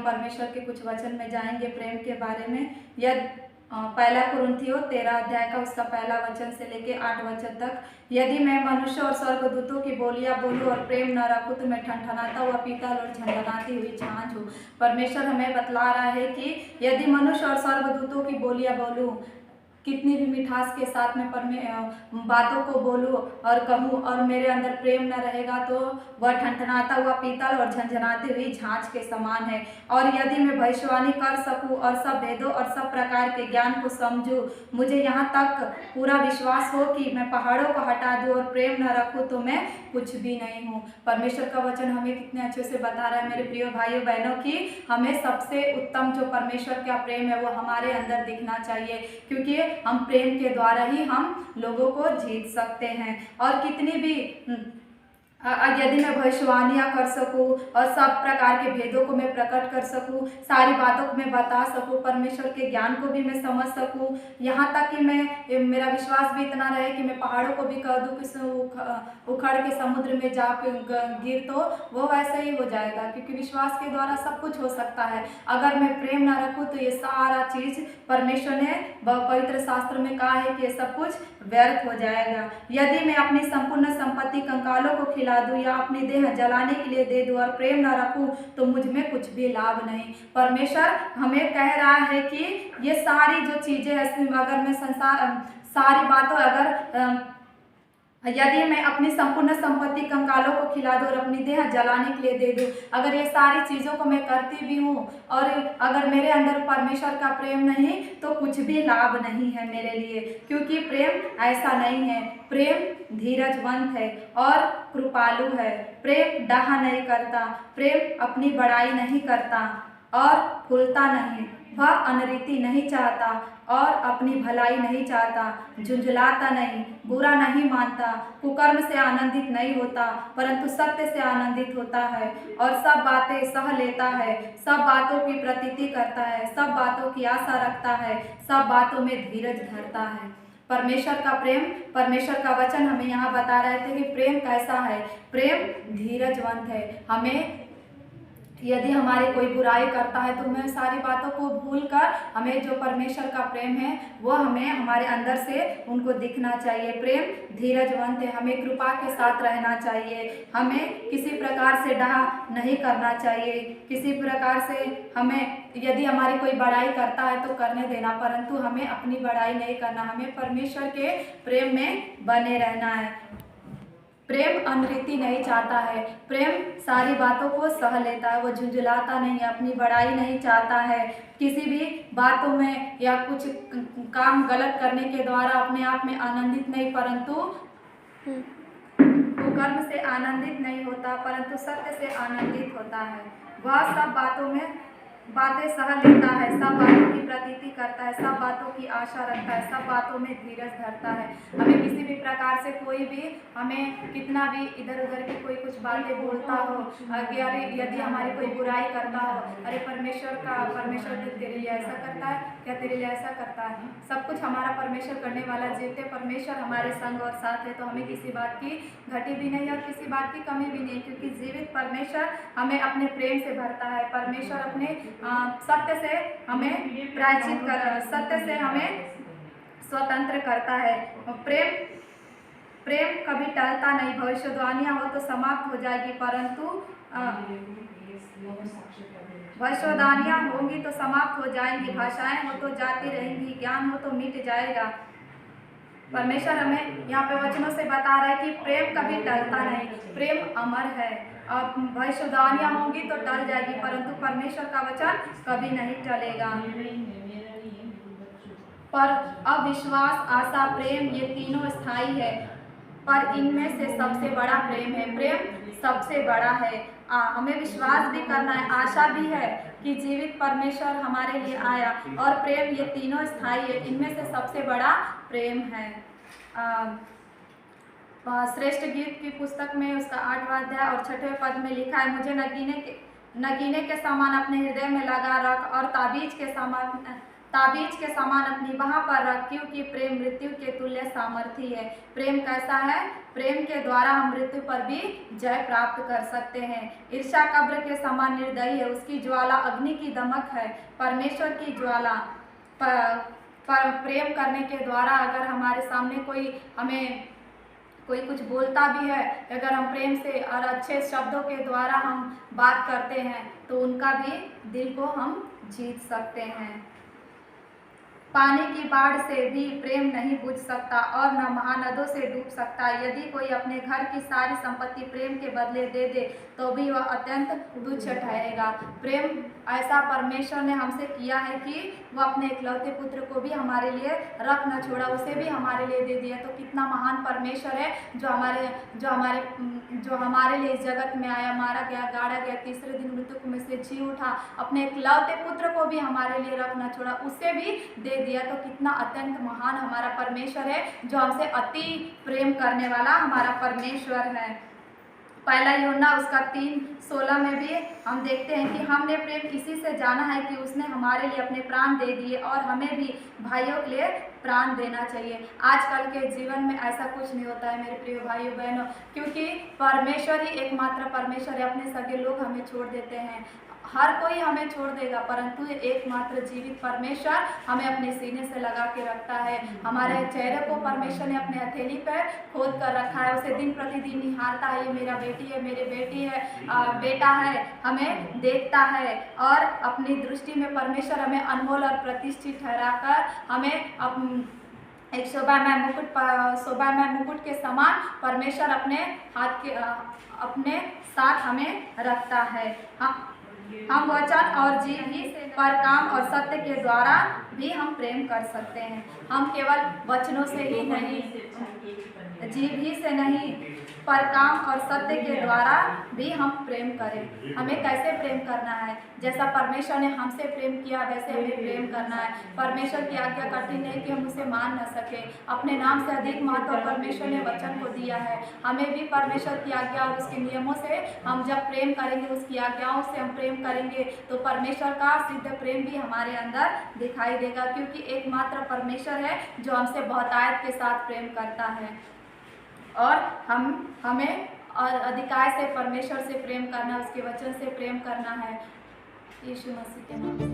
परमेश्वर के कुछ वचन में जाएंगे प्रेम के बारे में। यह पहला कुरिन्थियों 13 अध्याय का उसका पहला वचन से लेके 8 वचन तक। यदि मैं मनुष्य और स्वर्गदूतों की बोलियां बोलूं और प्रेम न रखूं तो मैं ठनठनाता हुआ पीतल और झनझनाती हुई झांझ हूँ। परमेश्वर हमें बतला रहा है कि यदि मनुष्य और स्वर्गदूतों की बोलियां बोलूं, कितनी भी मिठास के साथ में बातों को बोलूं और कहूं और मेरे अंदर प्रेम न रहेगा तो वह ठनठनाता हुआ पीतल और झंझनाती हुई झांझ के समान है। और यदि मैं भविष्यवाणी कर सकूं और सब भेदों और सब प्रकार के ज्ञान को समझूं, मुझे यहाँ तक पूरा विश्वास हो कि मैं पहाड़ों को हटा दूं और प्रेम न रखूं तो मैं कुछ भी नहीं हूँ। परमेश्वर का वचन हमें कितने अच्छे से बता रहा है मेरे प्रिय भाइयों बहनों की हमें सबसे उत्तम जो परमेश्वर का प्रेम है वो हमारे अंदर दिखना चाहिए, क्योंकि हम प्रेम के द्वारा ही हम लोगों को जीत सकते हैं। और कितनी भी यदि मैं भविष्यवाणियाँ कर सकूं और सब प्रकार के भेदों को मैं प्रकट कर सकूं, सारी बातों को मैं बता सकूं, परमेश्वर के ज्ञान को भी मैं समझ सकूं, यहाँ तक कि मेरा विश्वास भी इतना रहे कि मैं पहाड़ों को भी कह दूं कि उखड़ के समुद्र में जा गिर तो वो वैसे ही हो जाएगा, क्योंकि विश्वास के द्वारा सब कुछ हो सकता है। अगर मैं प्रेम ना रखूँ तो ये सारा चीज़ परमेश्वर ने पवित्र शास्त्र में कहा है कि ये सब कुछ व्यर्थ हो जाएगा। यदि मैं अपनी संपूर्ण संपत्ति कंकालों को खिला दूं या अपनी देह जलाने के लिए दे दूं और प्रेम न रखूं तो मुझ में कुछ भी लाभ नहीं। परमेश्वर हमें कह रहा है कि ये सारी जो चीजें हैं, अगर मैं सारी बातों यदि मैं अपनी संपूर्ण संपत्ति कंकालों को खिला दूं और अपनी देह जलाने के लिए दे दूं, अगर ये सारी चीज़ों को मैं करती भी हूँ और अगर मेरे अंदर परमेश्वर का प्रेम नहीं तो कुछ भी लाभ नहीं है मेरे लिए, क्योंकि प्रेम ऐसा नहीं है। प्रेम धीरजवंत है और कृपालु है। प्रेम डाहा नहीं करता, प्रेम अपनी बड़ाई नहीं करता और फूलता नहीं, वह अनरीति नहीं चाहता और अपनी भलाई नहीं चाहता, झुंझलाता नहीं, बुरा नहीं मानता, कुकर्म से आनंदित नहीं होता परंतु सत्य से आनंदित होता है और सब बातें सह लेता है, सब बातों की प्रतीति करता है, सब बातों की आशा रखता है, सब बातों में धीरज धरता है। परमेश्वर का प्रेम, परमेश्वर का वचन हमें यहाँ बता रहे थे कि प्रेम कैसा है। प्रेम धीरजवंत है। हमें यदि हमारी कोई बुराई करता है तो हमें सारी बातों को भूलकर हमें जो परमेश्वर का प्रेम है वो हमें हमारे अंदर से उनको दिखना चाहिए। प्रेम धीरजवंत है। हमें कृपा के साथ रहना चाहिए, हमें किसी प्रकार से डाह नहीं करना चाहिए, किसी प्रकार से हमें यदि हमारी कोई बड़ाई करता है तो करने देना, परंतु हमें अपनी बड़ाई नहीं करना, हमें परमेश्वर के प्रेम में बने रहना है। प्रेम अनरीति नहीं चाहता है, प्रेम सारी बातों को सह लेता है, वो झुंझलाता नहीं है, अपनी बड़ाई नहीं चाहता है, किसी भी बातों में या कुछ काम गलत करने के द्वारा अपने आप में आनंदित नहीं परंतु कुकर्म से आनंदित नहीं होता परंतु सत्य से आनंदित होता है। वह सब बातों में बातें सह लेता है, सब बातों की प्रतीति करता है, सब बातों की आशा रखता है, सब बातों में धीरज धरता है। हमें किसी भी प्रकार से कोई भी हमें कितना भी इधर उधर की कोई कुछ बातें बोलता हो, अरे यदि हमारी कोई बुराई करता हो, अरे परमेश्वर तेरे लिए ऐसा करता है क्या, तेरे लिए ऐसा करता है, सब कुछ हमारा परमेश्वर करने वाला जीवते परमेश्वर हमारे संग और साथ है, तो हमें किसी बात की घटी भी नहीं और किसी बात की कमी भी नहीं, क्योंकि जीवित परमेश्वर हमें अपने प्रेम से भरता है। परमेश्वर अपने सत्य से हमें प्रायश्चित कर, सत्य से हमें स्वतंत्र करता है। प्रेम कभी टलता नहीं। भविष्यवाणियाँ हो तो समाप्त हो जाएगी परंतु भविष्यवाणियाँ होंगी तो समाप्त हो जाएंगी, भाषाएं हो तो जाती रहेंगी, ज्ञान हो तो मिट जाएगा। परमेश्वर हमें यहाँ पे वचनों से बता रहा है कि प्रेम कभी टलता नहीं, प्रेम अमर है। अब भविष्यवाणियाँ होंगी तो टल जाएगी परंतु परमेश्वर का वचन कभी नहीं टलेगा। पर अविश्वास, आशा, प्रेम ये तीनों स्थायी है, पर इनमें से सबसे बड़ा प्रेम है। प्रेम सबसे बड़ा है। हमें विश्वास भी करना है, आशा भी है कि जीवित परमेश्वर हमारे लिए आया, और प्रेम ये तीनों स्थायी है, इनमें से सबसे बड़ा प्रेम है। श्रेष्ठ गीत की पुस्तक में उसका 8वां अध्याय और 6वें पद में लिखा है, मुझे नगीने के समान अपने हृदय में लगा रख और ताबीज के समान ताबीज के समान अपनी बाह पर रख, क्योंकि प्रेम मृत्यु के तुल्य सामर्थी है। प्रेम कैसा है? प्रेम के द्वारा हम मृत्यु पर भी जय प्राप्त कर सकते हैं। ईर्ष्या कब्र के समान निर्दयी है, उसकी ज्वाला अग्नि की दमक है। परमेश्वर की ज्वाला पर प्रेम करने के द्वारा अगर हमारे सामने कोई कुछ बोलता भी है, अगर हम प्रेम से और अच्छे शब्दों के द्वारा हम बात करते हैं तो उनका भी दिल को हम जीत सकते हैं। पानी की बाढ़ से भी प्रेम नहीं बुझ सकता और न महानदों से डूब सकता। यदि कोई अपने घर की सारी संपत्ति प्रेम के बदले दे दे तो भी वह अत्यंत तुच्छ ठहरेगा। प्रेम ऐसा परमेश्वर ने हमसे किया है कि वह अपने इकलौते पुत्र को भी हमारे लिए रख न छोड़ा, उसे भी हमारे लिए दे दिया। तो कितना महान परमेश्वर है जो हमारे लिए इस जगत में आया, मारा गया, गाड़ा गया, तीसरे दिन मृत्यु में से जी उठा, अपने इकलौते पुत्र को भी हमारे लिए रख न छोड़ा, उसे भी दे दिया। तो कितना अत्यंत महान हमारा परमेश्वर है, जो हमसे अति प्रेम करने वाला हमारा परमेश्वर है। पहला यूहन्ना उसका 3:16 में भी हम देखते हैं कि हमने प्रेम इसी से जाना है कि उसने हमारे लिए अपने प्राण दे दिए और हमें भी भाइयों के लिए प्राण देना चाहिए। आजकल के जीवन में ऐसा कुछ नहीं होता है मेरे प्रिय भाइयों बहनों, क्योंकि परमेश्वर ही एकमात्र परमेश्वर है। अपने सगे लोग हमें छोड़ देते हैं, हर कोई हमें छोड़ देगा, परंतु एकमात्र जीवित परमेश्वर हमें अपने सीने से लगा के रखता है। हमारे चेहरे को परमेश्वर ने अपने हथेली पर खोद कर रखा है, उसे दिन प्रतिदिन निहारता है। ये मेरा बेटी है, मेरे बेटी है, बेटा है, हमें देखता है और अपनी दृष्टि में परमेश्वर हमें अनमोल और प्रतिष्ठित ठहराकर हमें एक शोभामय मुकुट के समान परमेश्वर अपने साथ हमें रखता है। हम वचन और जीव ही पर काम और सत्य के द्वारा भी हम प्रेम कर सकते हैं। हम केवल वचनों से ही नहीं, जीव ही से नहीं, पर काम और सत्य के द्वारा भी हम प्रेम करें। हमें कैसे प्रेम करना है? जैसा परमेश्वर ने हमसे प्रेम किया वैसे हमें प्रेम करना है। परमेश्वर की आज्ञा कठिन है कि हम उसे मान न सके। अपने नाम से अधिक महत्व परमेश्वर ने वचन को दिया है। हमें भी परमेश्वर की आज्ञा और उसके नियमों से हम जब प्रेम करेंगे, उसकी आज्ञाओं से हम प्रेम करेंगे तो परमेश्वर का सिद्ध प्रेम भी हमारे अंदर दिखाई देगा, क्योंकि एकमात्र परमेश्वर है जो हमसे बहुतायत के साथ प्रेम करता है। और हमें और अधिकार से परमेश्वर से प्रेम करना, उसके वचन से प्रेम करना है। यीशु मसीह के नाम से।